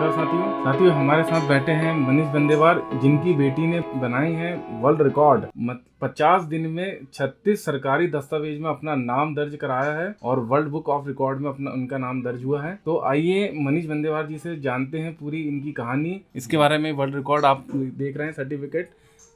नमस्कार साथियों हमारे साथ बैठे हैं मनीष बंदेवार, जिनकी बेटी ने बनाई है वर्ल्ड रिकॉर्ड। 50 दिन में 36 सरकारी दस्तावेज में अपना नाम दर्ज कराया है और वर्ल्ड बुक ऑफ रिकॉर्ड में अपना उनका नाम दर्ज हुआ है। तो आइए मनीष बंदेवार जी से जानते हैं पूरी इनकी कहानी, इसके बारे में। वर्ल्ड रिकॉर्ड आप देख रहे हैं, सर्टिफिकेट,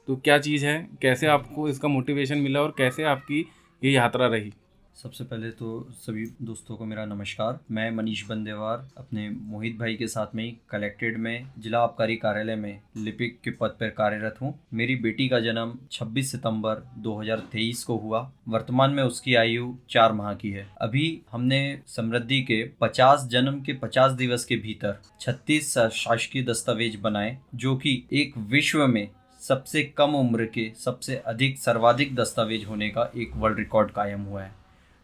तो क्या चीज़ है, कैसे आपको इसका मोटिवेशन मिला और कैसे आपकी ये यात्रा रही? सबसे पहले तो सभी दोस्तों को मेरा नमस्कार। मैं मनीष बंदेवार अपने मोहित भाई के साथ में कलेक्टेड में जिला आबकारी कार्यालय में लिपिक के पद पर कार्यरत हूँ। मेरी बेटी का जन्म 26 सितंबर 2023 को हुआ। वर्तमान में उसकी आयु 4 माह की है। अभी हमने समृद्धि के 50 जन्म के 50 दिवस के भीतर 36 शासकीय दस्तावेज बनाए, जो कि एक विश्व में सबसे कम उम्र के सबसे अधिक सर्वाधिक दस्तावेज होने का एक वर्ल्ड रिकॉर्ड कायम हुआ है,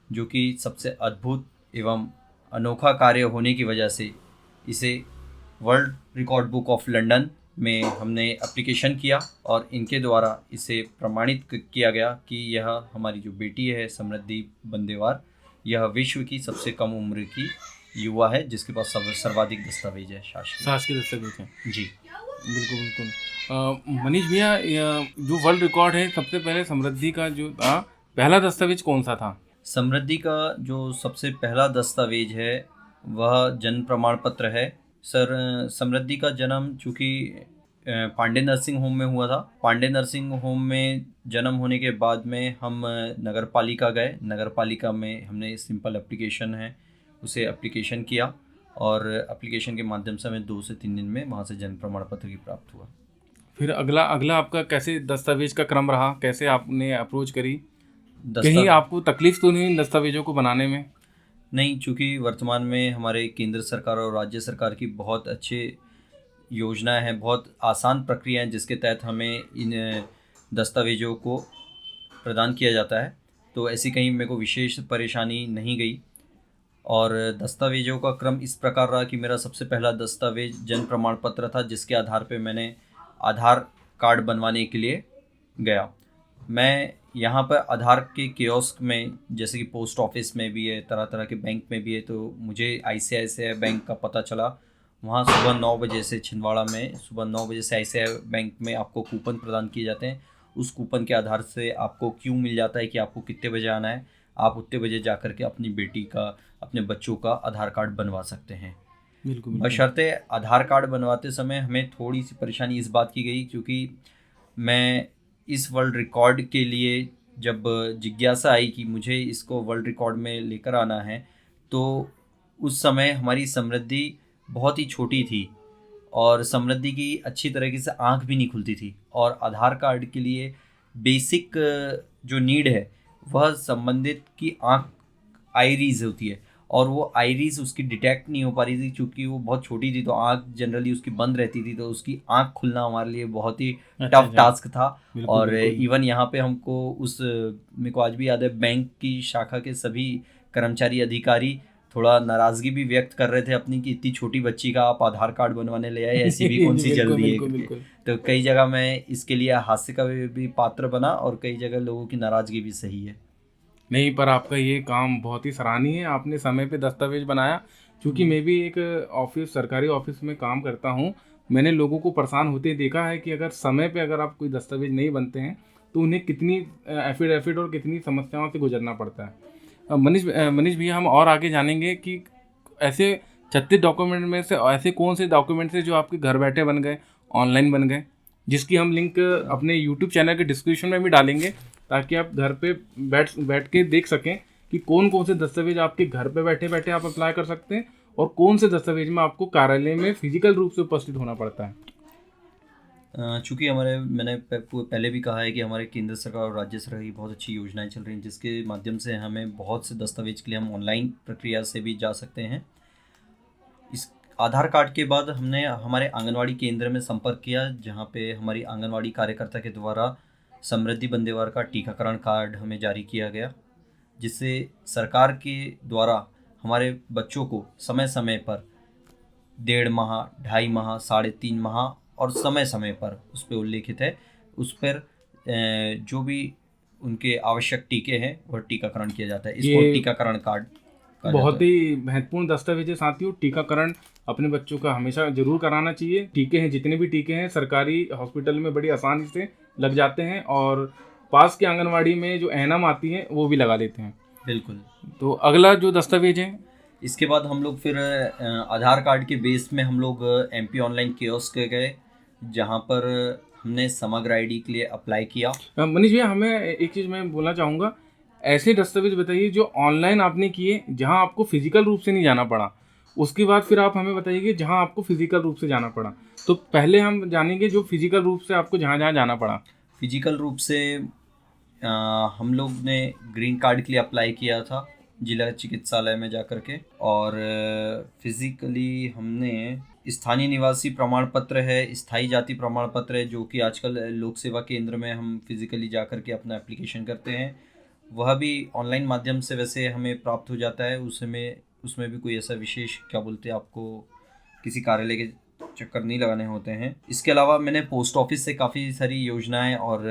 जो कि सबसे अद्भुत एवं अनोखा कार्य होने की वजह से इसे world record book of London में हमने एप्लीकेशन किया और इनके द्वारा इसे प्रमाणित किया गया कि यह हमारी जो बेटी है समृद्धि बंदेवार, यह विश्व की सबसे कम उम्र की युवा है जिसके पास सर्वाधिक दस्तावेज है, शासकीय दस्तावेज है। जी बिल्कुल बिल्कुल। मनीष भैया, जो वर्ल्ड रिकॉर्ड है, सबसे पहले समृद्धि का जो था पहला दस्तावेज कौन सा था? समृद्धि का जो सबसे पहला दस्तावेज है वह जन्म प्रमाण पत्र है। सर, समृद्धि का जन्म चूँकि पांडे नर्सिंग होम में हुआ था। पांडे नर्सिंग होम में जन्म होने के बाद में हम नगर पालिका गए। नगर पालिका में हमने सिंपल एप्लीकेशन है उसे एप्लीकेशन किया और एप्लीकेशन के माध्यम से हमें 2 से 3 दिन में वहाँ से जन्म प्रमाण पत्र की प्राप्त हुआ। फिर अगला आपका कैसे दस्तावेज का क्रम रहा, कैसे आपने अप्रोच करी? कहीं आपको तकलीफ तो नहीं दस्तावेजों को बनाने में? नहीं, चूँकि वर्तमान में हमारे केंद्र सरकार और राज्य सरकार की बहुत अच्छे योजनाएं हैं, बहुत आसान प्रक्रिया है जिसके तहत हमें इन दस्तावेजों को प्रदान किया जाता है। तो ऐसी कहीं मेरे को विशेष परेशानी नहीं गई और दस्तावेजों का क्रम इस प्रकार रहा कि मेरा सबसे पहला दस्तावेज जन्म प्रमाण पत्र था, जिसके आधार पे मैंने आधार कार्ड बनवाने के लिए गया। मैं यहाँ पर आधार के कियोस्क में, जैसे कि पोस्ट ऑफिस में भी है, तरह तरह के बैंक में भी है, तो मुझे ICICI बैंक का पता चला। वहाँ सुबह 9 बजे से छिंदवाड़ा में सुबह 9 बजे से ICICI बैंक में आपको कूपन प्रदान किए जाते हैं। उस कूपन के आधार से आपको क्यों मिल जाता है कि आपको कितने बजे आना है, आप उतने बजे जा कर के अपनी बेटी का, अपने बच्चों का आधार कार्ड बनवा सकते हैं। बिल्कुल। बशर्ते आधार कार्ड बनवाते समय हमें थोड़ी सी परेशानी इस बात की गई, क्योंकि मैं इस वर्ल्ड रिकॉर्ड के लिए जब जिज्ञासा आई कि मुझे इसको वर्ल्ड रिकॉर्ड में लेकर आना है, तो उस समय हमारी समृद्धि बहुत ही छोटी थी और समृद्धि की अच्छी तरीके से आंख भी नहीं खुलती थी। और आधार कार्ड के लिए बेसिक जो नीड है वह संबंधित की आंख, आइरीज होती है, और वो आइरीज उसकी डिटेक्ट नहीं हो पा रही थी क्योंकि वो बहुत छोटी थी, तो आंख जनरली उसकी बंद रहती थी, तो उसकी आंख खुलना हमारे लिए बहुत ही टफ टास्क था। और इवन यहाँ पे हमको मेरे को आज भी याद है, बैंक की शाखा के सभी कर्मचारी अधिकारी थोड़ा नाराज़गी भी व्यक्त कर रहे थे अपनी कि इतनी छोटी बच्ची का आप आधार कार्ड बनवाने ले आए, ऐसी भी कौन सी जल्दी है। तो कई जगह मैं इसके लिए हास्य का भी पात्र बना और कई जगह लोगों की नाराज़गी भी सही है। नहीं, पर आपका ये काम बहुत ही सराहनीय है, आपने समय पे दस्तावेज बनाया। क्योंकि मैं भी एक सरकारी ऑफिस में काम करता हूँ। मैंने लोगों को परेशान होते देखा है कि अगर समय पे अगर आप कोई दस्तावेज नहीं बनते हैं तो उन्हें कितनी एफिडेविट और कितनी समस्याओं से गुजरना पड़ता है। मनीष भैया, हम और आगे जानेंगे कि ऐसे 36 डॉक्यूमेंट में से ऐसे कौन से डॉक्यूमेंट्स हैं जो आपके घर बैठे बन गए, ऑनलाइन बन गए, जिसकी हम लिंक अपने यूट्यूब चैनल के डिस्क्रिप्शन में भी डालेंगे, ताकि आप घर पे बैठ के देख सकें कि कौन कौन से दस्तावेज आपके घर पे बैठे बैठे आप अप्लाई कर सकते हैं और कौन से दस्तावेज में आपको कार्यालय में फिजिकल रूप से उपस्थित होना पड़ता है। चूँकि मैंने पहले भी कहा है कि हमारे केंद्र सरकार और राज्य सरकार की बहुत अच्छी योजनाएं चल रही हैं, जिसके माध्यम से हमें बहुत से दस्तावेज के लिए हम ऑनलाइन प्रक्रिया से भी जा सकते हैं। इस आधार कार्ड के बाद हमने हमारे आंगनवाड़ी केंद्र में संपर्क किया, जहां पे हमारी आंगनवाड़ी कार्यकर्ता के द्वारा समृद्धि बंदेवार का टीकाकरण कार्ड हमें जारी किया गया, जिससे सरकार के द्वारा हमारे बच्चों को समय समय पर 1.5 माह, 2.5 माह, 3.5 माह और समय समय पर उस पर उल्लेखित है, उस पर जो भी उनके आवश्यक टीके हैं वह टीकाकरण किया जाता है। इसको टीकाकरण कार्ड कहा बहुत जाता है। ही महत्वपूर्ण दस्तावेज है साथियों। टीकाकरण अपने बच्चों का हमेशा जरूर कराना चाहिए। टीके हैं, जितने भी टीके हैं सरकारी हॉस्पिटल में बड़ी आसानी से लग जाते हैं, और पास के आंगनवाड़ी में जो एनम आती है वो भी लगा लेते हैं। बिल्कुल। तो अगला जो दस्तावेज है, इसके बाद हम लोग फिर आधार कार्ड के बेस में हम लोग एमपी ऑनलाइन कियोस्क गए, जहाँ पर हमने समग्र आईडी के लिए अप्लाई किया। मनीष भैया हमें एक चीज़ मैं बोलना चाहूँगा, ऐसे दस्तावेज बताइए जो ऑनलाइन आपने किए जहाँ आपको फिजिकल रूप से नहीं जाना पड़ा। उसके बाद फिर आप हमें बताइए कि जहाँ आपको फिजिकल रूप से जाना पड़ा। तो पहले हम जानेंगे जो फिजिकल रूप से आपको जहाँ जहाँ जाना पड़ा। फिजिकल रूप से हम लोग ने ग्रीन कार्ड के लिए अप्लाई किया था जिला चिकित्सालय में जा कर के, और फिजिकली हमने स्थानीय निवासी प्रमाण पत्र है, स्थायी जाति प्रमाण पत्र है, जो कि आजकल लोक सेवा केंद्र में हम फिजिकली जा कर के अपना एप्लीकेशन करते हैं, वह भी ऑनलाइन माध्यम से वैसे हमें प्राप्त हो जाता है। उसमें भी कोई ऐसा विशेष क्या बोलते हैं, आपको किसी कार्यालय के चक्कर नहीं लगाने होते हैं। इसके अलावा मैंने पोस्ट ऑफिस से काफ़ी सारी योजनाएं और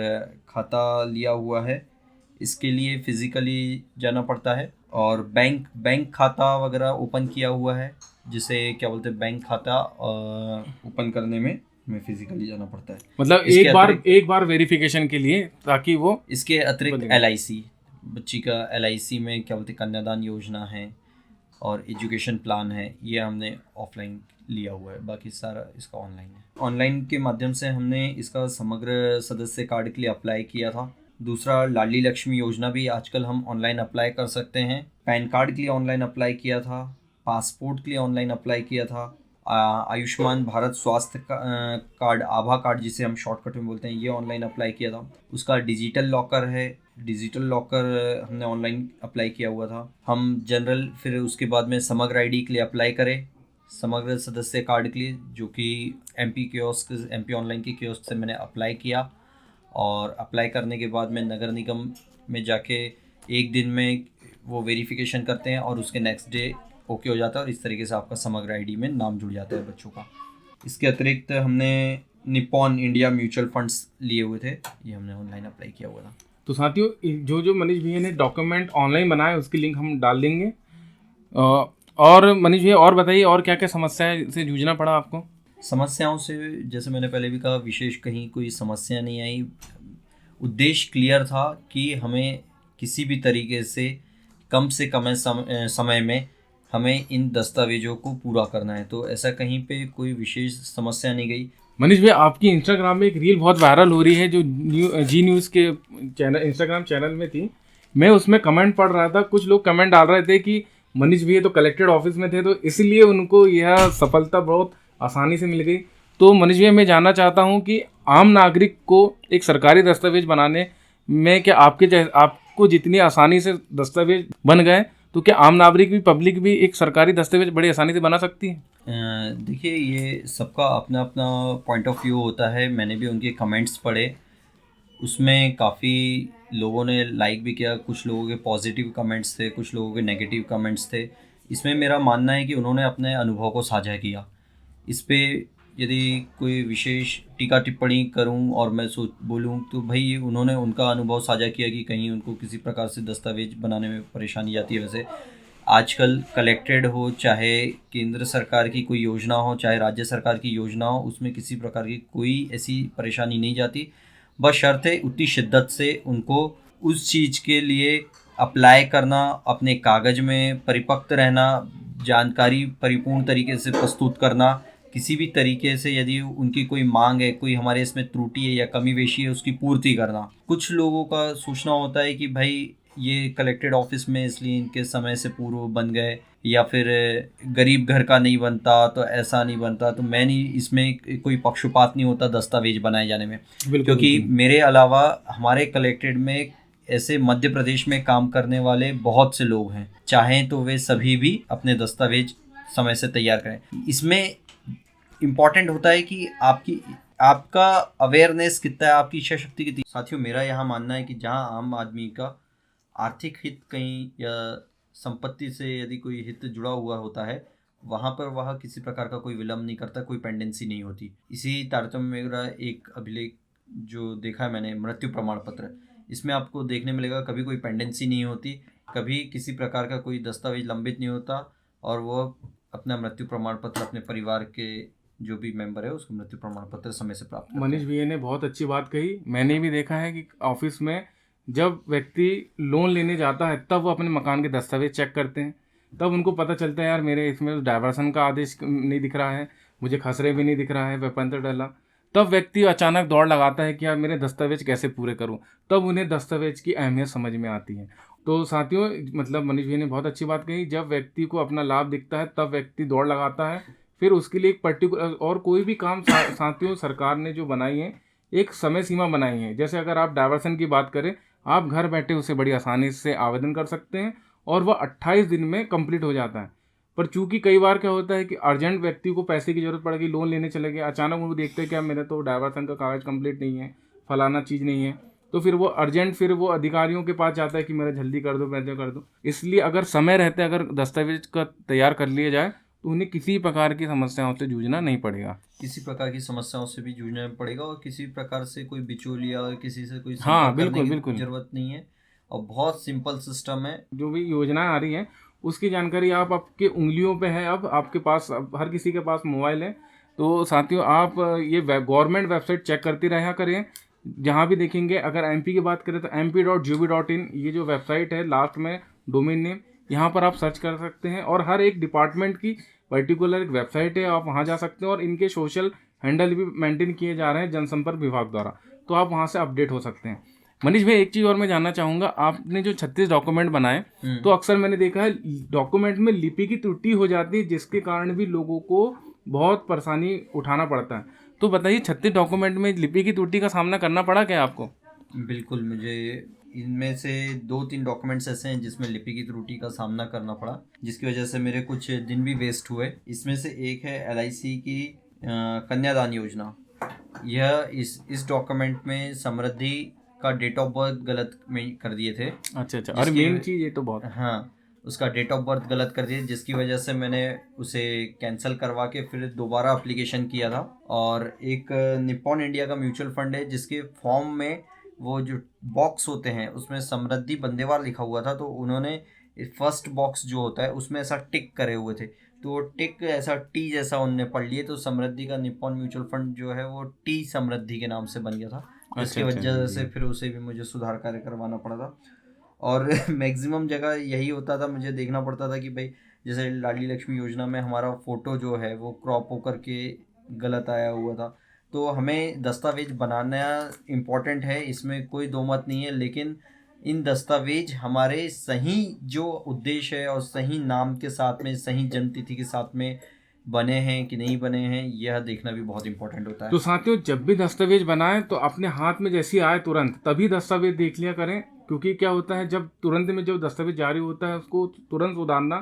खाता लिया हुआ है, इसके लिए फिज़िकली जाना पड़ता है। और बैंक खाता वगैरह ओपन किया हुआ है, जिसे क्या बोलते हैं, बैंक खाता ओपन करने में हमें फिज़िकली जाना पड़ता है। मतलब एक बार वेरिफिकेशन के लिए, ताकि वो इसके अतिरिक्त LIC, बच्ची का LIC में क्या बोलते हैं, कन्यादान योजना है और एजुकेशन प्लान है, ये हमने ऑफलाइन लिया हुआ है, बाकी सारा इसका ऑनलाइन है। ऑनलाइन के माध्यम से हमने इसका समग्र सदस्य कार्ड के लिए अप्लाई किया था। दूसरा, लाडली लक्ष्मी योजना भी आजकल हम ऑनलाइन अप्लाई कर सकते हैं। पैन कार्ड के लिए ऑनलाइन अप्लाई किया था। पासपोर्ट के लिए ऑनलाइन अप्लाई किया था। आयुष्मान भारत स्वास्थ्य कार्ड, आभा कार्ड जिसे हम शॉर्टकट में बोलते हैं, ये ऑनलाइन अप्लाई किया था। उसका डिजिटल लॉकर है, डिजिटल लॉकर हमने ऑनलाइन अप्लाई किया हुआ था। हम जनरल फिर उसके बाद में समग्र आईडी के लिए अप्लाई करें, समग्र सदस्य कार्ड के लिए, जो कि एमपी ऑनलाइन की कियोस्क से मैंने अप्लाई किया। और अप्लाई करने के बाद में नगर निगम में जाके एक दिन में वो वेरिफिकेशन करते हैं और उसके नेक्स्ट डे ओके हो जाता है, और इस तरीके से आपका समग्र आईडी में नाम जुड़ जाता है बच्चों का। इसके अतिरिक्त हमने निप्पॉन इंडिया म्यूचुअल फंड्स लिए हुए थे, ये हमने ऑनलाइन अप्लाई किया हुआ था। तो साथियों, जो मनीष भैया ने डॉक्यूमेंट ऑनलाइन बनाए उसकी लिंक हम डाल देंगे। और मनीष भैया और बताइए, और क्या क्या समस्या से जूझना पड़ा आपको? समस्याओं से, जैसे मैंने पहले भी कहा, विशेष कहीं कोई समस्या नहीं आई। उद्देश्य क्लियर था कि हमें किसी भी तरीके से कम समय में हमें इन दस्तावेजों को पूरा करना है, तो ऐसा कहीं पे कोई विशेष समस्या नहीं गई। मनीष भैया, आपकी इंस्टाग्राम में एक रील बहुत वायरल हो रही है जो जी न्यूज़ के इंस्टाग्राम चैनल में थी। मैं उसमें कमेंट पढ़ रहा था, कुछ लोग कमेंट डाल रहे थे कि मनीष भैया तो कलेक्टेड ऑफिस में थे, तो इसलिए उनको यह सफलता बहुत आसानी से मिल गई। तो मनीष भैया, मैं जानना चाहता हूँ कि आम नागरिक को एक सरकारी दस्तावेज बनाने में क्या आपको जितनी आसानी से दस्तावेज बन गए, तो क्या आम नागरिक भी, पब्लिक भी एक सरकारी दस्तावेज बड़ी आसानी से बना सकती है? देखिए, ये सबका अपना अपना पॉइंट ऑफ व्यू होता है। मैंने भी उनके कमेंट्स पढ़े, उसमें काफ़ी लोगों ने लाइक भी किया, कुछ लोगों के पॉजिटिव कमेंट्स थे, कुछ लोगों के नेगेटिव कमेंट्स थे। इसमें मेरा मानना है कि उन्होंने अपने अनुभव को साझा किया। इस पे यदि कोई विशेष टीका टिप्पणी करूं और मैं बोलूं, तो भाई उन्होंने उनका अनुभव साझा किया कि कहीं उनको किसी प्रकार से दस्तावेज बनाने में परेशानी आती है। वैसे आजकल कलेक्टेड हो, चाहे केंद्र सरकार की कोई योजना हो, चाहे राज्य सरकार की योजना हो, उसमें किसी प्रकार की कोई ऐसी परेशानी नहीं जाती, बशर्ते उतनी शिद्दत से उनको उस चीज़ के लिए अप्लाई करना, अपने कागज़ में परिपक्व रहना, जानकारी परिपूर्ण तरीके से प्रस्तुत करना, किसी भी तरीके से यदि उनकी कोई मांग है, कोई हमारे इसमें त्रुटि है या कमी बेशी है, उसकी पूर्ति करना। कुछ लोगों का सोचना होता है कि भाई ये कलेक्टेड ऑफिस में इसलिए इनके समय से पूर्व बन गए, या फिर गरीब घर का नहीं बनता तो ऐसा नहीं बनता। तो मैं नहीं, इसमें कोई पक्षपात नहीं होता दस्तावेज बनाए जाने में, क्योंकि मेरे अलावा हमारे कलेक्टेड में ऐसे मध्य प्रदेश में काम करने वाले बहुत से लोग हैं, चाहें तो वे सभी भी अपने दस्तावेज समय से तैयार करें। इसमें इम्पॉर्टेंट होता है कि आपका अवेयरनेस कितना है, आपकी इच्छा शक्ति कितनी। साथियों, मेरा यहाँ मानना है कि जहाँ आम आदमी का आर्थिक हित कहीं या संपत्ति से यदि कोई हित जुड़ा हुआ होता है, वहाँ पर वह किसी प्रकार का कोई विलम्ब नहीं करता, कोई पेंडेंसी नहीं होती। इसी तारतम्य में मेरा एक अभिलेख जो देखा है मैंने, मृत्यु प्रमाण पत्र, इसमें आपको देखने मिलेगा कभी कोई पेंडेंसी नहीं होती। कभी किसी प्रकार का कोई दस्तावेज लंबित नहीं होता और वो अपना मृत्यु प्रमाण पत्र अपने परिवार के जो भी मेंबर है उसको मृत्यु प्रमाण पत्र समय से प्राप्त करते मनीष हैं। भैया ने बहुत अच्छी बात कही। मैंने भी देखा है कि ऑफिस में जब व्यक्ति लोन लेने जाता है तब वो अपने मकान के दस्तावेज चेक करते हैं, तब उनको पता चलता है यार मेरे इसमें डायवर्सन का आदेश नहीं दिख रहा है, मुझे खसरे भी नहीं दिख रहा है, वेपंतर डला। तब व्यक्ति अचानक दौड़ लगाता है कि यार मेरे दस्तावेज कैसे पूरे करूं, तब उन्हें दस्तावेज की अहमियत समझ में आती है। तो साथियों, मतलब मनीष भैया ने बहुत अच्छी बात कही, जब व्यक्ति को अपना लाभ दिखता है तब व्यक्ति दौड़ लगाता है। फिर उसके लिए एक पर्टिकुलर और कोई भी काम साथियों सरकार ने जो बनाई है एक समय सीमा बनाई है। जैसे अगर आप डायवर्सन की बात करें, आप घर बैठे उसे बड़ी आसानी से आवेदन कर सकते हैं और वह 28 दिन में कंप्लीट हो जाता है। पर चूंकि कई बार क्या होता है कि अर्जेंट व्यक्ति को पैसे की जरूरत पड़ गई, लोन लेने चले गए, अचानक वो देखते हैं कि मेरा तो डायवर्सन का कागज कंप्लीट नहीं है, फलाना चीज़ नहीं है, तो फिर वो अर्जेंट फिर वो अधिकारियों के पास जाता है कि मेरा जल्दी कर दो, पैसे कर दो। इसलिए अगर समय रहते अगर दस्तावेज का तैयार कर लिया जाए तो उन्हें किसी प्रकार की समस्याओं से जूझना नहीं पड़ेगा। किसी प्रकार की समस्याओं से भी जूझना पड़ेगा और किसी प्रकार से कोई बिचौलिया और किसी से कोई हाँ संपर्क करने बिल्कुल की बिल्कुल। जरूरत नहीं है और बहुत सिंपल सिस्टम है। जो भी योजनाएं आ रही हैं उसकी जानकारी आप आपके उंगलियों पे है, अब आपके पास, अब हर किसी के पास मोबाइल है। तो साथियों, आप ये गवर्नमेंट वेबसाइट चेक करते रहा करें। जहाँ भी देखेंगे, अगर एमपी की बात करें तो mp.gov.in ये जो वेबसाइट है, लास्ट में डोमेन नेम, यहाँ पर आप सर्च कर सकते हैं और हर एक डिपार्टमेंट की पर्टिकुलर एक वेबसाइट है, आप वहाँ जा सकते हैं और इनके सोशल हैंडल भी मेंटेन किए जा रहे हैं जनसंपर्क विभाग द्वारा, तो आप वहाँ से अपडेट हो सकते हैं। मनीष भाई, एक चीज़ और मैं जानना चाहूँगा, आपने जो 36 डॉक्यूमेंट बनाए, तो अक्सर मैंने देखा है डॉक्यूमेंट में लिपि की त्रुटि हो जाती है, जिसके कारण भी लोगों को बहुत परेशानी उठाना पड़ता है। तो बताइए, 36 डॉक्यूमेंट में लिपि की त्रुटि का सामना करना पड़ा क्या आपको? बिल्कुल, मुझे इनमें से 2-3 डॉक्यूमेंट्स ऐसे हैं जिसमें लिपि की त्रुटि का सामना करना पड़ा, जिसकी वजह से मेरे कुछ दिन भी वेस्ट हुए। इसमें से एक है LIC की कन्यादान योजना। यह इस डॉक्यूमेंट में समृद्धि का डेट ऑफ बर्थ गलत में कर दिए थे। अच्छा अच्छा, और मेन चीज़ ये तो बहुत, हाँ, उसका डेट ऑफ बर्थ गलत कर दिया, जिसकी वजह से मैंने उसे कैंसिल करवा के फिर दोबारा एप्लीकेशन किया था। और एक निप्पॉन इंडिया का म्यूचुअल फंड है जिसके फॉर्म में वो जो बॉक्स होते हैं उसमें समृद्धि बंदेवार लिखा हुआ था, तो उन्होंने फर्स्ट बॉक्स जो होता है उसमें ऐसा टिक करे हुए थे, तो वो टिक ऐसा टी जैसा उनने पढ़ लिए, तो समृद्धि का निप्पॉन म्यूचुअल फंड जो है वो टी समृद्धि के नाम से बन गया था, जिसकी वजह से फिर उसे भी मुझे सुधार कार्य करवाना पड़ा था। और मैक्सिमम जगह यही होता था, मुझे देखना पड़ता था कि भाई जैसे लाडली लक्ष्मी योजना में हमारा फ़ोटो जो है वो क्रॉप होकर के गलत आया हुआ था। तो हमें दस्तावेज बनाना इम्पोर्टेंट है, इसमें कोई दो मत नहीं है, लेकिन इन दस्तावेज हमारे सही जो उद्देश्य है और सही नाम के साथ में, सही जन्मतिथि के साथ में बने हैं कि नहीं बने हैं, यह देखना भी बहुत इंपॉर्टेंट होता है। तो साथियों, जब भी दस्तावेज बनाएं तो अपने हाथ में जैसी आए तुरंत तभी दस्तावेज देख लिया करें, क्योंकि क्या होता है जब तुरंत में जब दस्तावेज जारी होता है उसको तुरंत उतारना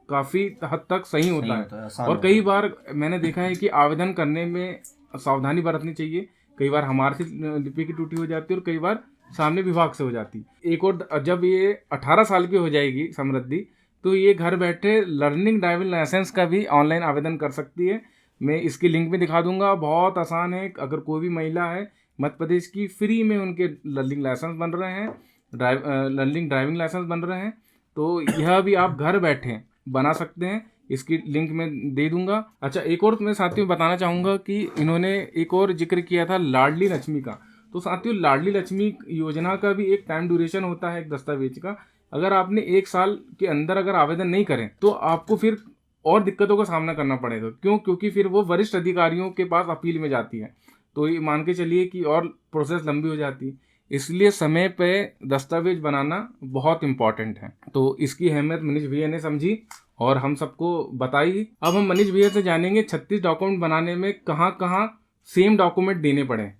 काफ़ी हद तक सही होता है। आसान और होता कई है। बार मैंने देखा है कि आवेदन करने में सावधानी बरतनी चाहिए। कई बार हमारे से लिपि की टूटी हो जाती है और कई बार सामने विभाग से हो जाती है। एक और, जब ये 18 साल की हो जाएगी समृद्धि, तो ये घर बैठे लर्निंग ड्राइविंग लाइसेंस का भी ऑनलाइन आवेदन कर सकती है। मैं इसकी लिंक भी दिखा दूंगा, बहुत आसान है। अगर कोई भी महिला है मध्य प्रदेश की, फ्री में उनके लर्निंग लाइसेंस बन रहे हैं, लर्निंग ड्राइविंग लाइसेंस बन रहे हैं, तो यह भी आप घर बैठे बना सकते हैं। इसकी लिंक मैं दे दूंगा। अच्छा, एक और मैं साथियों बताना चाहूँगा कि इन्होंने एक और जिक्र किया था लाडली लक्ष्मी का। तो साथियों, लाडली लक्ष्मी योजना का भी एक टाइम ड्यूरेशन होता है एक दस्तावेज का। अगर आपने 1 साल के अंदर अगर आवेदन नहीं करें तो आपको फिर और दिक्कतों का सामना करना पड़ेगा। क्यों? क्योंकि फिर वो वरिष्ठ अधिकारियों के पास अपील में जाती है, तो ये मान के चलिए कि और प्रोसेस लंबी हो जाती है। इसलिए समय पे दस्तावेज बनाना बहुत इम्पॉर्टेंट है। तो इसकी अहमियत मनीष भैया ने समझी और हम सबको बताई। अब हम मनीष भैया से जानेंगे 36 डॉक्यूमेंट बनाने में कहाँ कहाँ सेम डॉक्यूमेंट देने पड़े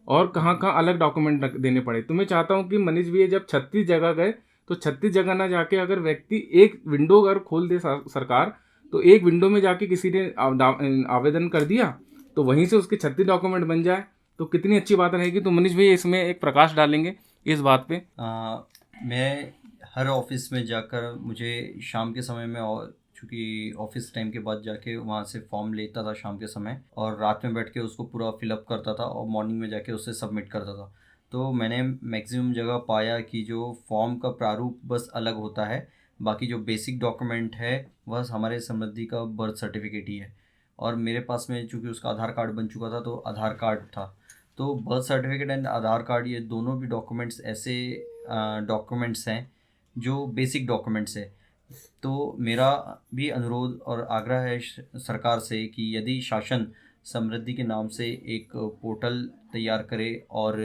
और कहाँ कहाँ अलग डॉक्यूमेंट देने पड़े। तो मैं चाहता हूँ कि मनीष भैया जब 36 जगह गए तो 36 जगह ना जाके अगर व्यक्ति एक विंडो अगर खोल दे सरकार, तो एक विंडो में जाके किसी ने आवेदन कर दिया तो वहीं से उसके 36 डॉक्यूमेंट बन जाए, तो कितनी अच्छी बात रहेगी। तो मनीष भैया इसमें एक प्रकाश डालेंगे इस बात पे। मैं हर ऑफिस में जाकर, मुझे शाम के समय में, और चूँकि ऑफिस टाइम के बाद जाके वहाँ से फॉर्म लेता था शाम के समय, और रात में बैठ के उसको पूरा फिलअप करता था और मॉर्निंग में जाके उससे सबमिट करता था। तो मैंने मैक्सिमम जगह पाया कि जो फॉर्म का प्रारूप बस अलग होता है, बाकी जो बेसिक डॉक्यूमेंट है वह हमारे समृद्धि का बर्थ सर्टिफिकेट ही है। और मेरे पास में चूँकि उसका आधार कार्ड बन चुका था तो आधार कार्ड था। तो birth certificate and Aadhaar card ये दोनों भी डॉक्यूमेंट्स ऐसे डॉक्यूमेंट्स हैं जो बेसिक डॉक्यूमेंट्स है। तो मेरा भी अनुरोध और आग्रह है सरकार से कि यदि शासन समृद्धि के नाम से एक पोर्टल तैयार करे और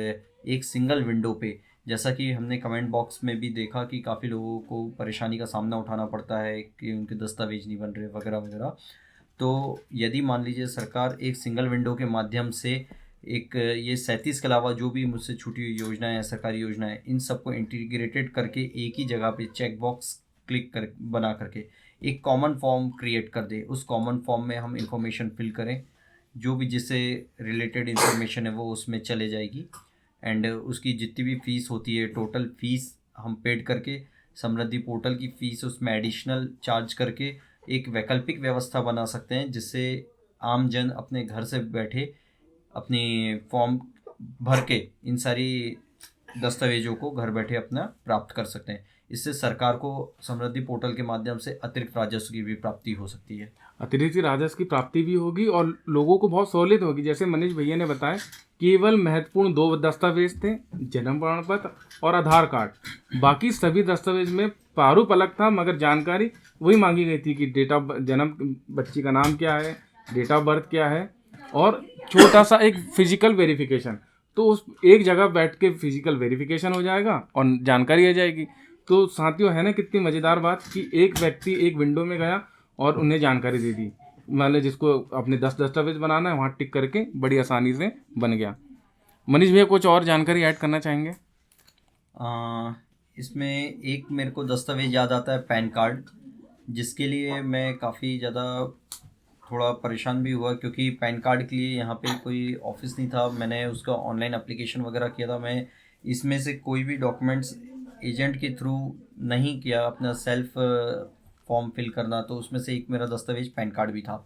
एक सिंगल विंडो पे, जैसा कि हमने कमेंट बॉक्स में भी देखा कि काफ़ी लोगों को परेशानी का सामना उठाना पड़ता है कि उनके दस्तावेज नहीं बन रहे वगैरह वगैरह। तो यदि मान लीजिए सरकार एक सिंगल विंडो के माध्यम से एक ये 37 के अलावा जो भी मुझसे छूटी हुई योजनाएं हैं, सरकारी योजनाएं, इन सबको इंटीग्रेटेड करके एक ही जगह पे चेक बॉक्स क्लिक कर बना करके एक कॉमन फॉर्म क्रिएट कर दे, उस कॉमन फॉर्म में हम इंफॉर्मेशन फिल करें, जो भी जिससे रिलेटेड इंफॉर्मेशन है वो उसमें चले जाएगी। एंड उसकी जितनी भी फ़ीस होती है, टोटल फ़ीस हम पेड करके समृद्धि पोर्टल की फ़ीस उसमें एडिशनल चार्ज करके एक वैकल्पिक व्यवस्था बना सकते हैं, जिससे आम जन अपने घर से बैठे अपनी फॉर्म भर के इन सारी दस्तावेजों को घर बैठे अपना प्राप्त कर सकते हैं। इससे सरकार को समृद्धि पोर्टल के माध्यम से अतिरिक्त राजस्व की भी प्राप्ति हो सकती है। अतिरिक्त राजस्व की प्राप्ति भी होगी और लोगों को बहुत सहूलियत होगी। जैसे मनीष भैया ने बताया, केवल महत्वपूर्ण 2 दस्तावेज थे, जन्म प्रमाण पत्र और आधार कार्ड। बाकी सभी दस्तावेज में प्रारूप अलग था, मगर जानकारी वही मांगी गई थी कि डेट ऑफ जन्म, बच्ची का नाम क्या है, डेट ऑफ बर्थ क्या है, और छोटा सा एक फिजिकल वेरिफिकेशन। तो उस एक जगह बैठ के फिजिकल वेरिफिकेशन हो जाएगा और जानकारी आ जाएगी। तो साथियों, है ना कितनी मज़ेदार बात कि एक व्यक्ति एक विंडो में गया और उन्हें जानकारी दे दी। मान लो जिसको अपने 10 दस्तावेज बनाना है, वहाँ टिक करके बड़ी आसानी से बन गया। मनीष भैया कुछ और जानकारी ऐड करना चाहेंगे? इसमें एक मेरे को दस्तावेज याद आता है, पैन कार्ड, जिसके लिए मैं काफ़ी ज़्यादा थोड़ा परेशान भी हुआ, क्योंकि पैन कार्ड के लिए यहाँ पे कोई ऑफिस नहीं था। मैंने उसका ऑनलाइन एप्लीकेशन वगैरह किया था। मैं इसमें से कोई भी डॉक्यूमेंट्स एजेंट के थ्रू नहीं किया, अपना सेल्फ फॉर्म फिल करना। तो उसमें से एक मेरा दस्तावेज पैन कार्ड भी था।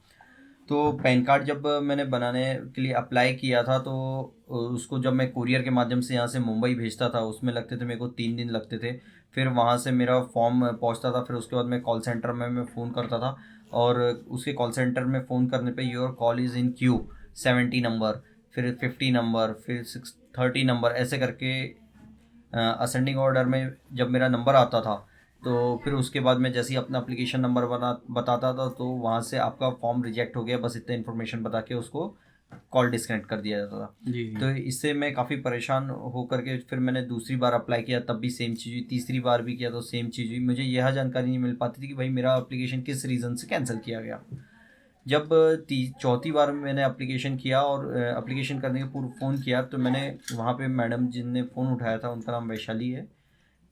तो पैन कार्ड जब मैंने बनाने के लिए अप्लाई किया था, तो उसको जब मैं कुरियर के माध्यम से यहाँ से मुंबई भेजता था, उसमें लगते थे मेरे को 3 दिन लगते थे। फिर वहाँ से मेरा फॉर्म पहुँचता था। फिर उसके बाद मैं कॉल सेंटर में मैं फ़ोन करता था, और उसके कॉल सेंटर में फ़ोन करने पे your call is in Q 70 number, फिर 50 नंबर, फिर 30 नंबर, ऐसे करके असेंडिंग ऑर्डर में जब मेरा नंबर आता था, तो फिर उसके बाद मैं जैसे ही अपना एप्लीकेशन नंबर बताता था, तो वहाँ से आपका फॉर्म रिजेक्ट हो गया, बस इतना इन्फॉर्मेशन बता के उसको कॉल डिस्कनेक्ट कर दिया जाता था। जी। तो इससे मैं काफ़ी परेशान हो करके फिर मैंने दूसरी बार अप्लाई किया, तब भी सेम चीज़ हुई। तीसरी बार भी किया तो सेम चीज़ हुई। मुझे यह जानकारी नहीं मिल पाती थी कि भाई मेरा एप्लीकेशन किस रीज़न से कैंसिल किया गया। जब चौथी बार मैंने एप्लीकेशन किया और एप्लीकेशन करने के पूर्व फ़ोन किया, तो मैंने वहाँ पे मैडम जिनने फ़ोन उठाया था, उनका नाम वैशाली है।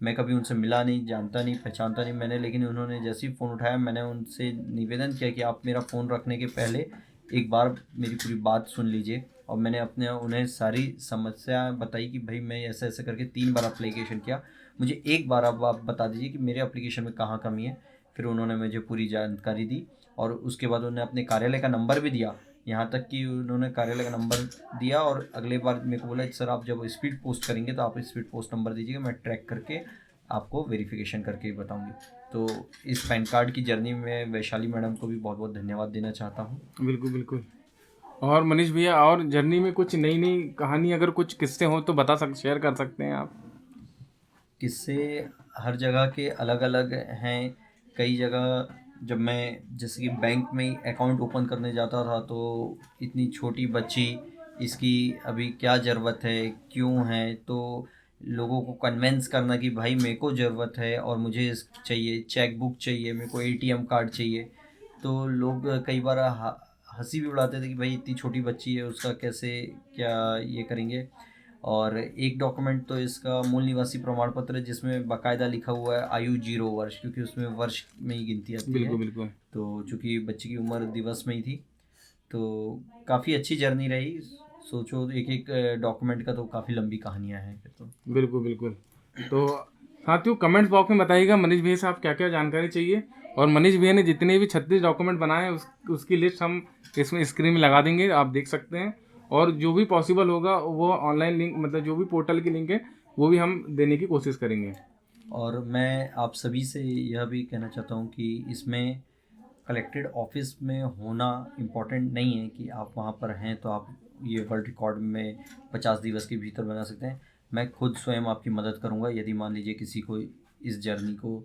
मैं कभी उनसे मिला नहीं, जानता नहीं, पहचानता नहीं मैंने, लेकिन उन्होंने जैसे ही फ़ोन उठाया, मैंने उनसे निवेदन किया कि आप मेरा फ़ोन रखने के पहले एक बार मेरी पूरी बात सुन लीजिए। और मैंने अपने उन्हें सारी समस्या बताई कि भाई मैं ऐसे ऐसे करके 3 बार एप्लीकेशन किया, मुझे एक बार अब आप बता दीजिए कि मेरे एप्लीकेशन में कहाँ कमी है। फिर उन्होंने मुझे पूरी जानकारी दी, और उसके बाद उन्होंने अपने कार्यालय का नंबर भी दिया। यहाँ तक कि उन्होंने कार्यालय का नंबर दिया, और अगले बार मेरे को बोला सर आप जब स्पीड पोस्ट करेंगे तो आप स्पीड पोस्ट नंबर दीजिएगा, मैं ट्रैक करके आपको वेरिफिकेशन करके बताऊंगी। तो इस पैन कार्ड की जर्नी में वैशाली मैडम को भी बहुत बहुत धन्यवाद देना चाहता हूँ। बिल्कुल बिल्कुल। और मनीष भैया, और जर्नी में कुछ नई नई कहानी, अगर कुछ किस्से हो तो शेयर कर सकते हैं आप। किस्से हर जगह के अलग अलग हैं। कई जगह जब मैं जैसे कि बैंक में अकाउंट ओपन करने जाता था, तो इतनी छोटी बच्ची, इसकी अभी क्या ज़रूरत है, क्यों है, तो लोगों को कन्वेंस करना कि भाई मेरे को ज़रूरत है और मुझे चाहिए, चेक बुक चाहिए, मेरे को एटीएम कार्ड चाहिए। तो लोग कई बार हंसी भी उड़ाते थे कि भाई इतनी छोटी बच्ची है, उसका कैसे क्या ये करेंगे। और एक डॉक्यूमेंट तो इसका मूल निवासी प्रमाण पत्र है, जिसमें बाकायदा लिखा हुआ है आयु 0 वर्ष, क्योंकि उसमें वर्ष में ही गिनती आती है। बिल्कुल बिल्कुल। तो चूँकि बच्चे की उम्र दिवस में ही थी, तो काफ़ी अच्छी जर्नी रही। सोचो एक एक डॉक्यूमेंट का तो काफ़ी लंबी कहानियाँ हैं फिर तो। बिल्कुल बिल्कुल। तो साथियों, कमेंट बॉक्स में बताइएगा मनीष भैया से आप क्या क्या जानकारी चाहिए। और मनीष भैया ने जितने भी 36 डॉक्यूमेंट बनाए हैं, उसकी लिस्ट हम इसमें स्क्रीन में लगा देंगे, आप देख सकते हैं। और जो भी पॉसिबल होगा वो ऑनलाइन लिंक, मतलब जो भी पोर्टल की लिंक है वो भी हम देने की कोशिश करेंगे। और मैं आप सभी से यह भी कहना चाहता हूँ कि इसमें कलेक्टेड ऑफिस में होना इम्पोर्टेंट नहीं है कि आप वहाँ पर हैं तो आप ये वर्ल्ड रिकॉर्ड में 50 दिवस के भीतर बना सकते हैं। मैं खुद स्वयं आपकी मदद करूँगा यदि मान लीजिए किसी को इस जर्नी को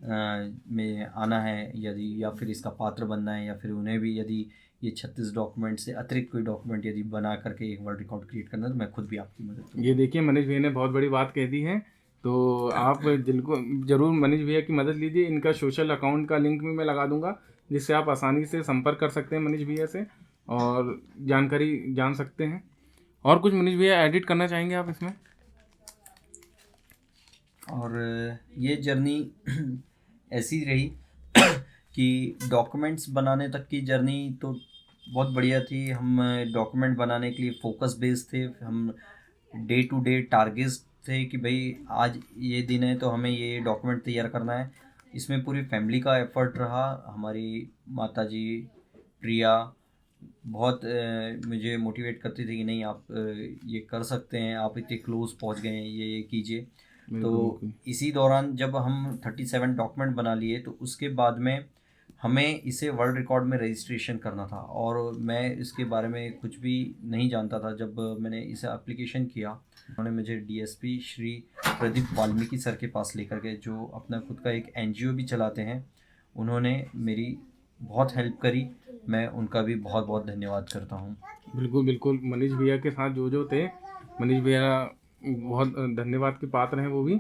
में आना है, यदि या फिर इसका पात्र बनना है, या फिर उन्हें भी यदि ये 36 डॉक्यूमेंट से अतिरिक्त कोई डॉक्यूमेंट यदि बना करके एक वर्ल्ड रिकॉर्ड क्रिएट करना है तो मैं खुद भी आपकी मदद करूँगा। ये देखिए मनीष भैया ने बहुत बड़ी बात कह दी है, तो आप जिनको जरूर मनीष भैया की मदद लीजिए। इनका सोशल अकाउंट का लिंक भी मैं लगा दूंगा, जिससे आप आसानी से संपर्क कर सकते हैं मनीष भैया से और जानकारी जान सकते हैं। और कुछ मनीष भैया एडिट करना चाहेंगे आप इसमें? और ये जर्नी ऐसी रही कि डॉक्यूमेंट्स बनाने तक की जर्नी तो बहुत बढ़िया थी। हम डॉक्यूमेंट बनाने के लिए फोकस बेस्ड थे, हम डे टू डे टारगेट्स थे कि भाई आज ये दिन है तो हमें ये डॉक्यूमेंट तैयार करना है। इसमें पूरी फैमिली का एफर्ट रहा। हमारी माताजी प्रिया बहुत मुझे मोटिवेट करती थी कि नहीं आप ये कर सकते हैं, आप इतने क्लोज पहुंच गए हैं, ये कीजिए। तो बिल्कुल। इसी दौरान जब हम 37 डॉक्यूमेंट बना लिए तो उसके बाद में हमें इसे वर्ल्ड रिकॉर्ड में रजिस्ट्रेशन करना था, और मैं इसके बारे में कुछ भी नहीं जानता था। जब मैंने इसे एप्लीकेशन किया, उन्होंने मुझे डीएसपी श्री प्रदीप वाल्मीकि सर के पास लेकर गए, जो अपना खुद का एक एनजीओ भी चलाते हैं। उन्होंने मेरी बहुत हेल्प करी, मैं उनका भी बहुत बहुत धन्यवाद करता हूँ। बिल्कुल बिल्कुल, मनीष भैया के साथ जो जो थे, मनीष भैया बहुत धन्यवाद के पात्र हैं वो भी।